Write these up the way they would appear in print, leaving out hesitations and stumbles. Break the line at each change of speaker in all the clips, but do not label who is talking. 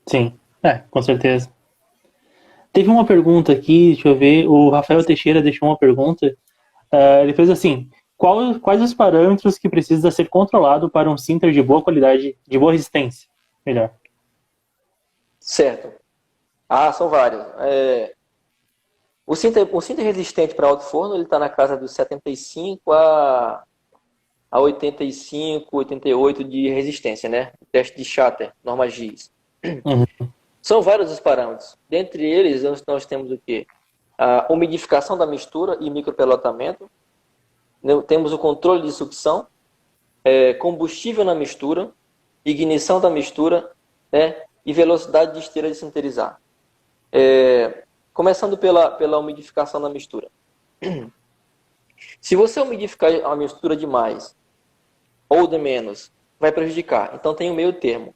Sim, com certeza. Teve uma pergunta aqui, deixa eu ver, o Rafael Teixeira deixou uma pergunta. Ele fez assim: quais os parâmetros que precisa ser controlado para um sinter de boa qualidade, de boa resistência? Melhor.
Certo. São vários. O cinto resistente para alto forno ele está na casa dos 75 a 85, 88 de resistência, né? O teste de Shatter, norma GIS.
Uhum.
São vários os parâmetros. Dentre eles, nós temos o quê? A umidificação da mistura e micropelotamento. Temos o controle de sucção, combustível na mistura, ignição da mistura, né? E velocidade de esteira de sinterizar. Começando pela umidificação da mistura. Se você umidificar a mistura demais ou de menos, vai prejudicar. Então tem um meio termo.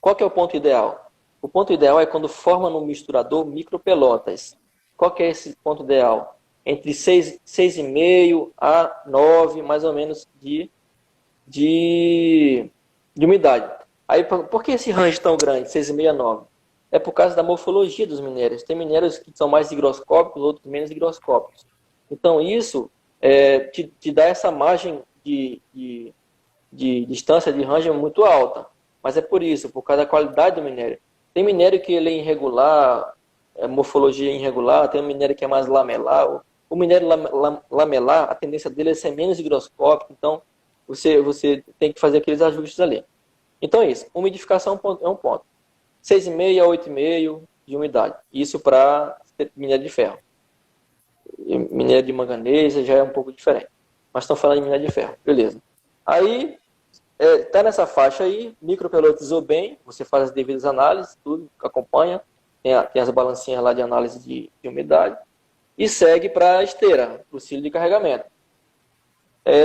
Qual que é o ponto ideal? O ponto ideal é quando forma no misturador micropelotas. Qual que é esse ponto ideal? Entre 6,5 a 9, mais ou menos, de umidade. Aí, por que esse range tão grande, 6,5 a 9? É por causa da morfologia dos minérios. Tem minérios que são mais higroscópicos, outros menos higroscópicos. Então, isso te dá essa margem de distância de range muito alta. Mas é por causa da qualidade do minério. Tem minério que ele é irregular, morfologia irregular, tem um minério que é mais lamelar. O minério lamelar, a tendência dele é ser menos higroscópico, então você tem que fazer aqueles ajustes ali. Então é isso, umidificação é um ponto. 6,5 a 8,5 de umidade. Isso para minério de ferro. Minério de manganês já é um pouco diferente. Mas estão falando de minério de ferro. Beleza. Aí, tá nessa faixa aí, micropelotizou bem, você faz as devidas análises, tudo acompanha, tem as balancinhas lá de análise de umidade, e segue para a esteira, para o cílio de carregamento.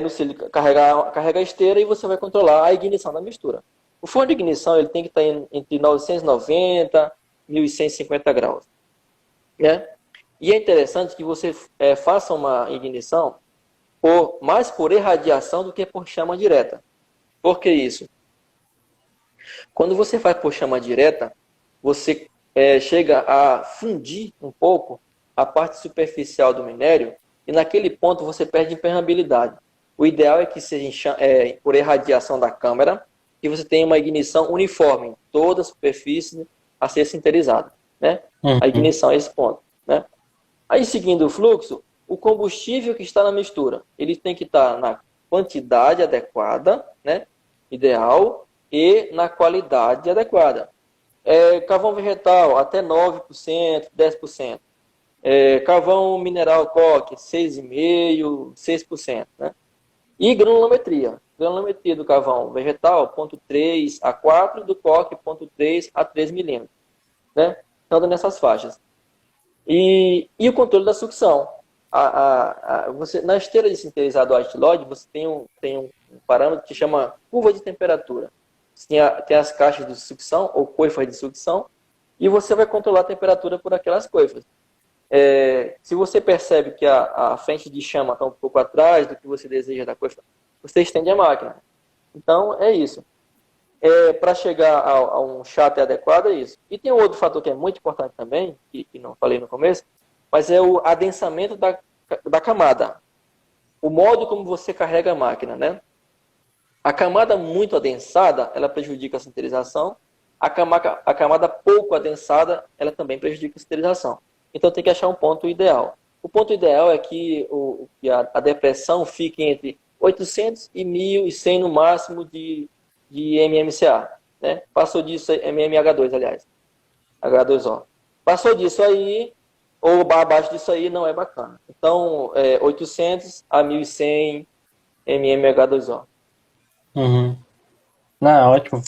No cílio carrega a esteira e você vai controlar a ignição da mistura. O forno de ignição ele tem que estar entre 990 e 1150 graus. Né? E é interessante que você faça uma ignição mais por irradiação do que por chama direta. Por que isso? Quando você faz por chama direta, você chega a fundir um pouco a parte superficial do minério e naquele ponto você perde impermeabilidade. O ideal é que seja por irradiação da câmara que você tenha uma ignição uniforme em toda a superfície a ser sinterizada. Né? A
Uhum.
ignição é esse ponto. Né? Aí, seguindo o fluxo, o combustível que está na mistura, ele tem que estar na quantidade adequada, né? Ideal, e na qualidade adequada. Carvão vegetal, até 9%, 10%. Carvão mineral coque, 6,5%, 6%. Né? E granulometria. Granulometria do carvão vegetal, 0,3 a 4, do coque, 0,3 a 3 milímetros. Né? Então, nessas faixas. E o controle da sucção. Na esteira de sinterizado White você tem um parâmetro que chama curva de temperatura. Você tem as caixas de sucção, ou coifas de sucção, e você vai controlar a temperatura por aquelas coifas. Se você percebe que a frente de chama está um pouco atrás do que você deseja da coifa, você estende a máquina. Então, é isso. Para chegar a um cháter adequado, é isso. E tem um outro fator que é muito importante também, que não falei no começo, mas é o adensamento da camada. O modo como você carrega a máquina, né? A camada muito adensada, ela prejudica a sinterização. A camada pouco adensada, ela também prejudica a sinterização. Então tem que achar um ponto ideal. O ponto ideal é que a depressão fique entre 800 e 1.100 no máximo de mmCA. Né? Passou disso, mmH2, aliás. H2O. Passou disso aí, ou abaixo disso aí, não é bacana. Então, 800 a 1.100 mmH2O.
Uhum. Não, ótimo.